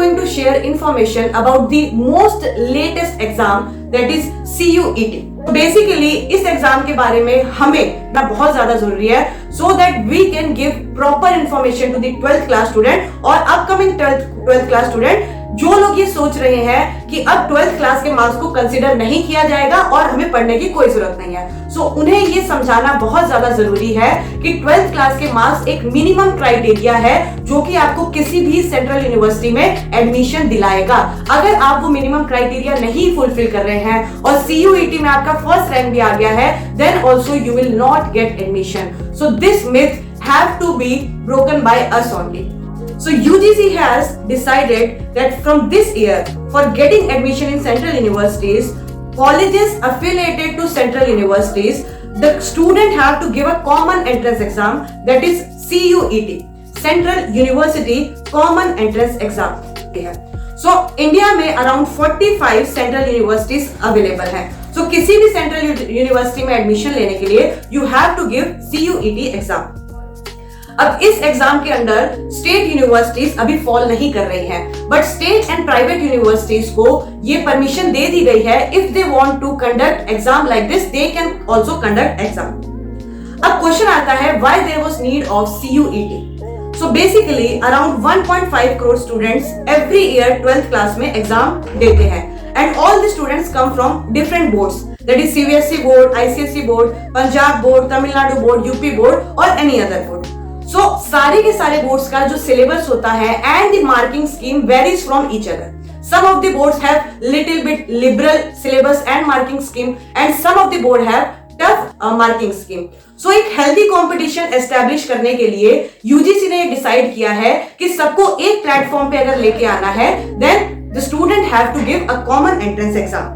going to share information about the most latest exam, that is CUET. Basically इस exam के बारे में हमें ना बहुत ज्यादा जरूरी है, so that we can give proper information to the 12th class student और अपकमिंग 12th क्लास स्टूडेंट जो लोग ये सोच रहे हैं कि अब 12th क्लास के मार्क्स को कंसीडर नहीं किया जाएगा और हमें पढ़ने की कोई जरूरत नहीं है। सो उन्हें ये समझाना बहुत ज्यादा जरूरी है कि 12th क्लास के मार्क्स एक मिनिमम क्राइटेरिया है जो कि आपको किसी भी सेंट्रल यूनिवर्सिटी में एडमिशन दिलाएगा। अगर आप वो मिनिमम क्राइटेरिया नहीं फुलफिल कर रहे हैं और CUET में आपका फर्स्ट रैंक भी आ गया है, then also you will not get admission. So this myth have to be broken by us only. So UGC has decided that from this year, for getting admission in central universities, colleges affiliated to central universities, the student have to give a common entrance exam, that is CUET, Central University Common Entrance Exam. So India में around 45 central universities available हैं. So किसी भी central university में admission लेने के लिए you have to give CUET exam. अब इस एग्जाम के अंडर स्टेट यूनिवर्सिटीज अभी फॉल नहीं कर रही हैं, but state and private universities को ये परमिशन दे दी गई है, if they want to conduct exam like this they can also conduct exam. अब क्वेश्चन आता है why there was need of CUET. So basically around 1.5 crore students every year 12th class में एग्जाम देते हैं and all the students come from different boards, that is CBSE board, ICSE board, Punjab board, Tamil Nadu board, UP board और any other board. So सारे के सारे boards का जो syllabus होता है and the marking scheme varies from each other. Some of the boards have little bit liberal syllabus and marking scheme and some of the board have tough marking scheme. So एक healthy competition establish करने के लिए UGC ने decide किया है कि सबको एक प्लेटफॉर्म पे अगर लेके आना है, then the student have to give a common entrance exam.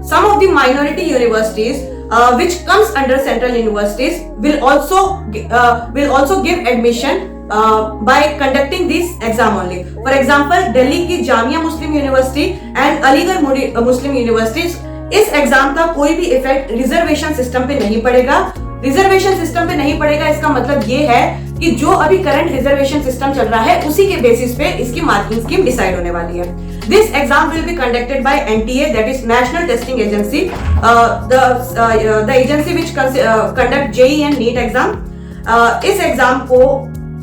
Some of the minority universities which comes under central universities will also give admission by conducting this exam only. For example, Delhi की Jamia Muslim university and Aligarh Muslim universities, इस exam का कोई भी effect reservation system पे नहीं पड़ेगा. Reservation system पे नहीं पड़ेगा इसका मतलब ये है कि जो अभी करंट रिजर्वेशन सिस्टम चल रहा है उसी के बेसिस पे इसकी मार्किंग स्कीम डिसाइड होने वाली है. This exam will be conducted by NTA, that is national testing agency, the agency which conduct JEE and NEET exam. इस एग्जाम को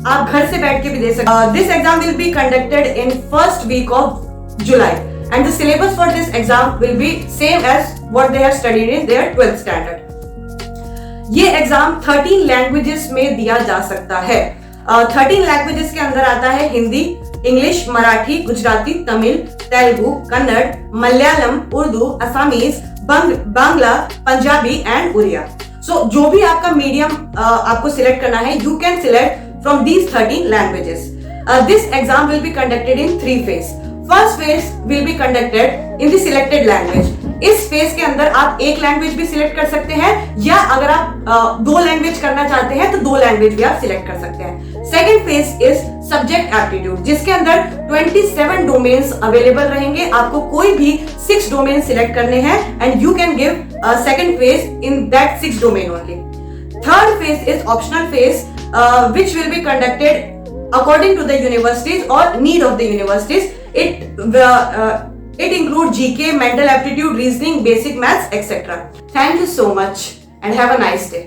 आप घर से बैठ के भी दे सकते हैं. This exam will be conducted in first week of July and the syllabus for this exam will be same as what they have studied in their 12th standard. ये एग्जाम 13 लैंग्वेजेस में दिया जा सकता है. 13 लैंग्वेजेस के अंदर आता है Hindi, English, Marathi, Gujarati, Tamil, Telugu, Kannada, Malayalam, Urdu, Assamese, Bangla, Punjabi and Odia. So जो भी आपका मीडियम आपको सिलेक्ट करना है, you can select from these 13 languages. This exam will be conducted in 3 phase. First phase will be conducted in the selected language. इस फेज के अंदर आप एक लैंग्वेज भी सिलेक्ट कर सकते हैं या अगर आप 2 लैंग्वेज करना चाहते हैं तो 2 लैंग्वेज भी आप सिलेक्ट कर सकते हैं. Second phase is subject aptitude, जिसके अंदर 27 डोमेन्स अवेलेबल रहेंगे. आपको कोई भी 6 डोमेन सिलेक्ट करने हैं and you can give second phase in that 6 domain only. Third phase is optional phase which will be conducted according to the universities or need of the universities. It includes GK, mental aptitude, reasoning, basic maths, etc. Thank you so much and have a nice day.